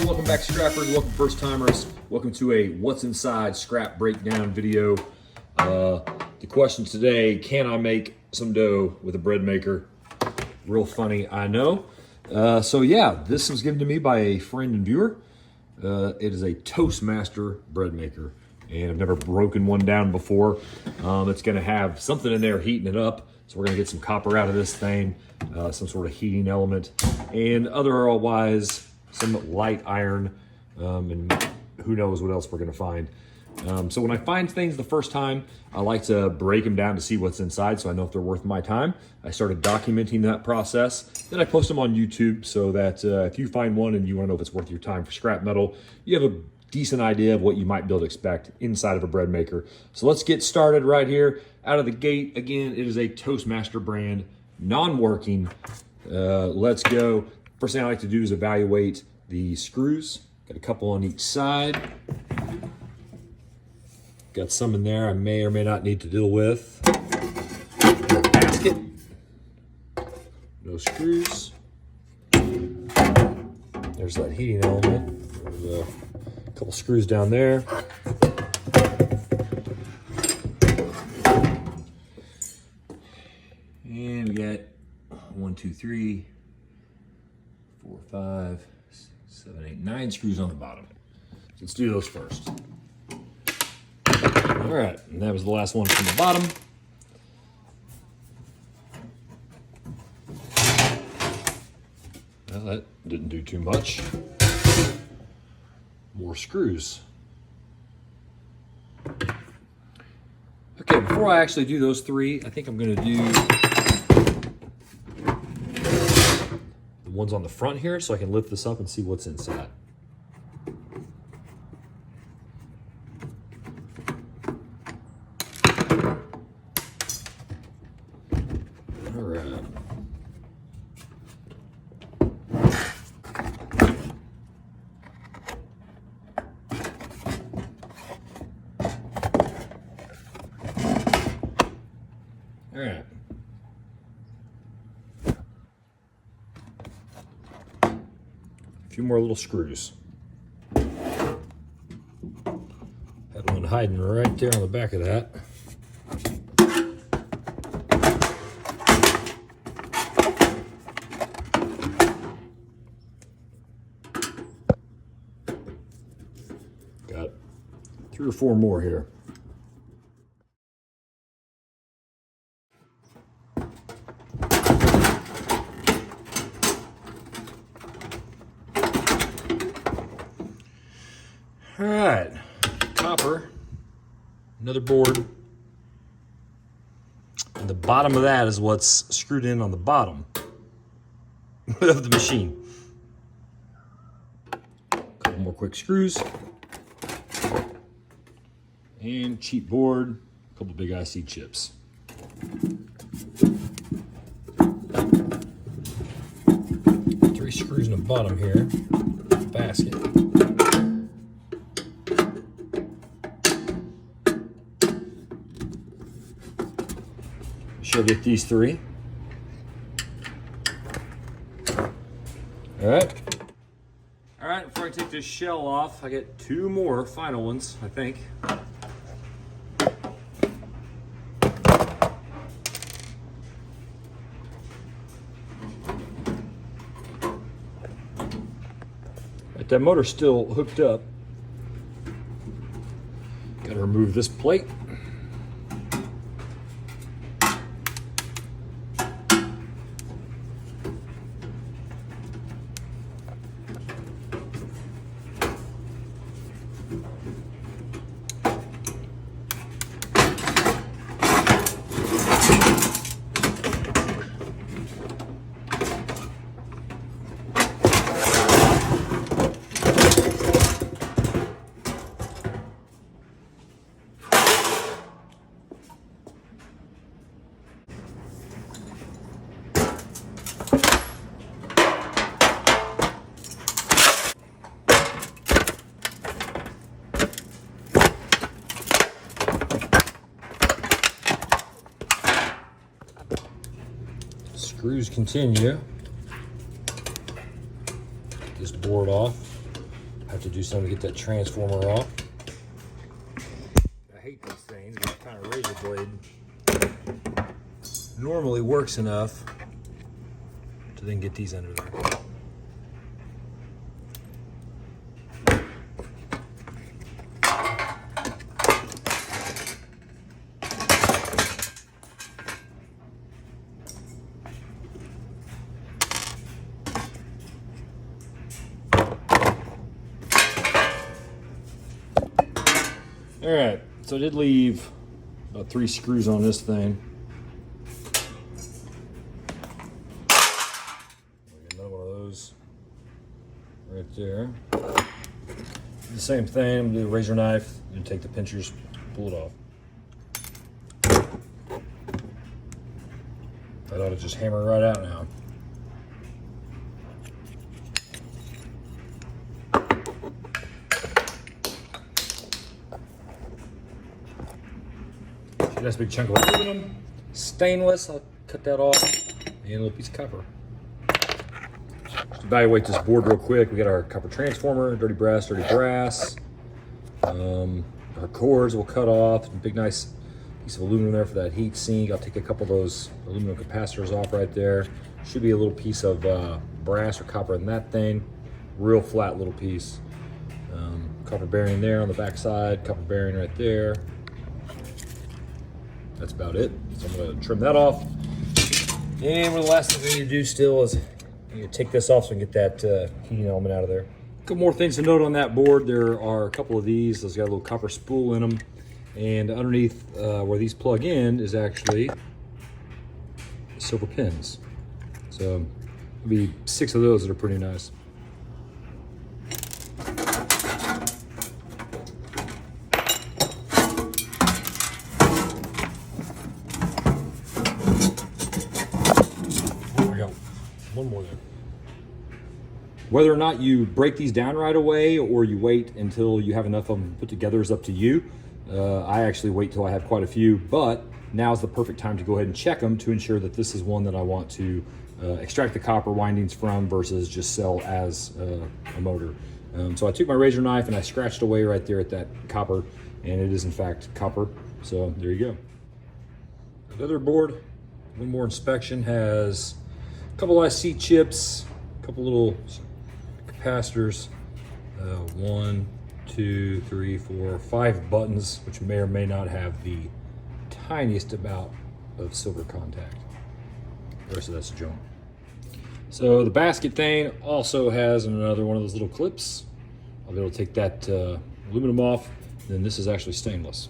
welcome back scrappers, welcome first timers, welcome to a what's inside scrap breakdown video. The question today, can I make some dough with a bread maker? Real funny, I know. So yeah, this was given to me by a friend and viewer. It is a Toastmaster Bread Maker, and I've never broken one down before. It's gonna have something in there heating it up, so we're gonna get some copper out of this thing, some sort of heating element, and otherwise some light iron, and who knows what else we're gonna find. So when I find things the first time, I like to break them down to see what's inside so I know if they're worth my time. I started documenting that process. Then I post them on YouTube so that if you find one and you wanna know if it's worth your time for scrap metal, you have a decent idea of what you might be able to expect inside of a bread maker. So let's get started right here. Out of the gate, again, it is a Toastmaster brand, non-working. Let's go. First thing I like to do is evaluate the screws. Got a couple on each side. Got some in there I may or may not need to deal with. Basket. No screws. There's that heating element. There's a couple screws down there. And we got 1, 2, 3, 4, 5, 6, 7, 8, 9 screws on the bottom. So let's do those first. All right, and that was the last one from the bottom. Well, that didn't do too much. More screws. Okay, before I actually do those three, I think I'm gonna do the ones on the front here so I can lift this up and see what's inside. All right. All right. A few more little screws. Had one hiding right there on the back of that. Got 3 or 4 more here. All right, copper, another board. And the bottom of that is what's screwed in on the bottom of the machine. Couple more quick screws. And cheap board, a couple big IC chips. 3 screws in the bottom here, basket. Should get these 3. All right. All right, before I take this shell off, I get 2 more final ones, I think. But that motor's still hooked up. Got to remove this plate. Screws continue. Get this board off. I have to do something to get that transformer off. I hate these things. This kind of razor blade normally works enough to then get these under there. All right, so I did leave about 3 screws on this thing. Another one of those right there. The same thing, I'm gonna do a razor knife and take the pinchers, pull it off. That ought to just hammer right out now. That's a big chunk of aluminum, stainless. I'll cut that off, and a little piece of copper. Just evaluate this board real quick. We got our copper transformer, dirty brass. Our cords we'll cut off. Big nice piece of aluminum there for that heat sink. I'll take a couple of those aluminum capacitors off right there. Should be a little piece of brass or copper in that thing. Real flat little piece. Copper bearing there on the back side. Copper bearing right there. That's about it. So I'm gonna trim that off. And one of the last things we need to do still is take this off so we can get that heating element out of there. A couple more things to note on that board. There are a couple of these. Those got a little copper spool in them. And underneath where these plug in is actually silver pins. So there'll be 6 of those that are pretty nice. One more there. Whether or not you break these down right away or you wait until you have enough of them put together is up to you. I actually wait till I have quite a few, but now's the perfect time to go ahead and check them to ensure that this is one that I want to extract the copper windings from versus just sell as a motor. So I took my razor knife and I scratched away right there at that copper, and it is in fact copper. So there you go. The other board, one more inspection, has a couple IC chips, a couple little capacitors, 1, 2, 3, 4, 5 buttons, which may or may not have the tiniest amount of silver contact. The rest of that's junk. So the basket thing also has another one of those little clips. I'll be able to take that aluminum off. Then this is actually stainless.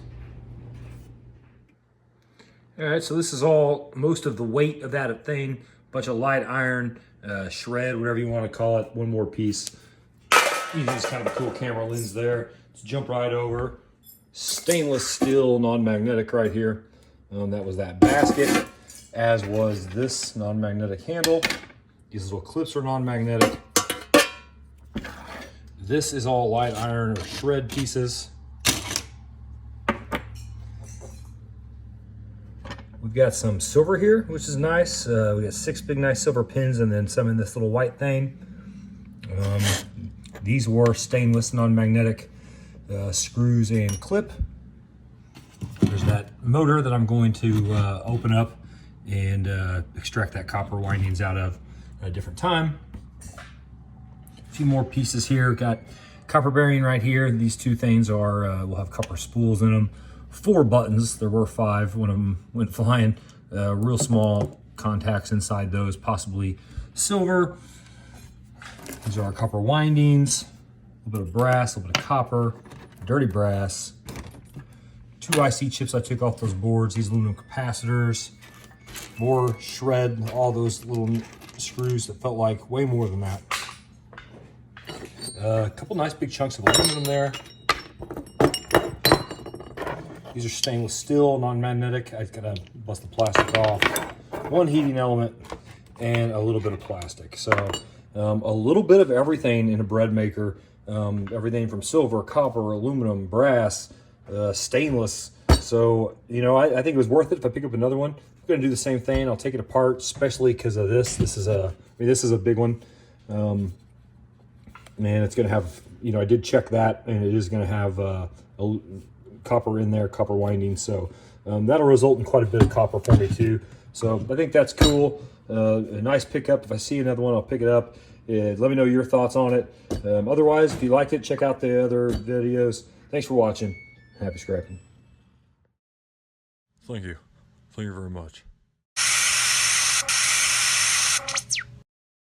All right, so this is all, most of the weight of that thing. Bunch of light iron, shred, whatever you want to call it. One more piece. Using this kind of a cool camera lens there. Let's jump right over. Stainless steel, non-magnetic right here. That was that basket, as was this non-magnetic handle. These little clips are non-magnetic. This is all light iron or shred pieces. We've got some silver here, which is nice. We got 6 big nice silver pins and then some in this little white thing. These were stainless non-magnetic screws and clip. There's that motor that I'm going to open up and extract that copper windings out of at a different time. A few more pieces here. Got copper bearing right here. These 2 things are, will have copper spools in them. 4 buttons, there were 5, one of them went flying. Real small contacts inside those, possibly silver. These are our copper windings, a little bit of brass, a little bit of copper, dirty brass. 2 IC chips I took off those boards, these aluminum capacitors, more shred, all those little screws that felt like way more than that. A couple nice big chunks of aluminum there. These are stainless steel, non-magnetic. I gotta bust the plastic off. 1 heating element and a little bit of plastic. So a little bit of everything in a bread maker. Everything from silver, copper, aluminum, brass, stainless. So, you know, I think it was worth it if I pick up another one. I'm gonna do the same thing. I'll take it apart, especially because of this. This is a big one. and it's going to have, you know, I did check that, and it is going to have a copper in there, copper winding. So that'll result in quite a bit of copper for me too. So I think that's cool. A nice pickup. If I see another one, I'll pick it up. Let me know your thoughts on it. Otherwise, if you liked it, check out the other videos. Thanks for watching. Happy scrapping. Thank you. Thank you very much.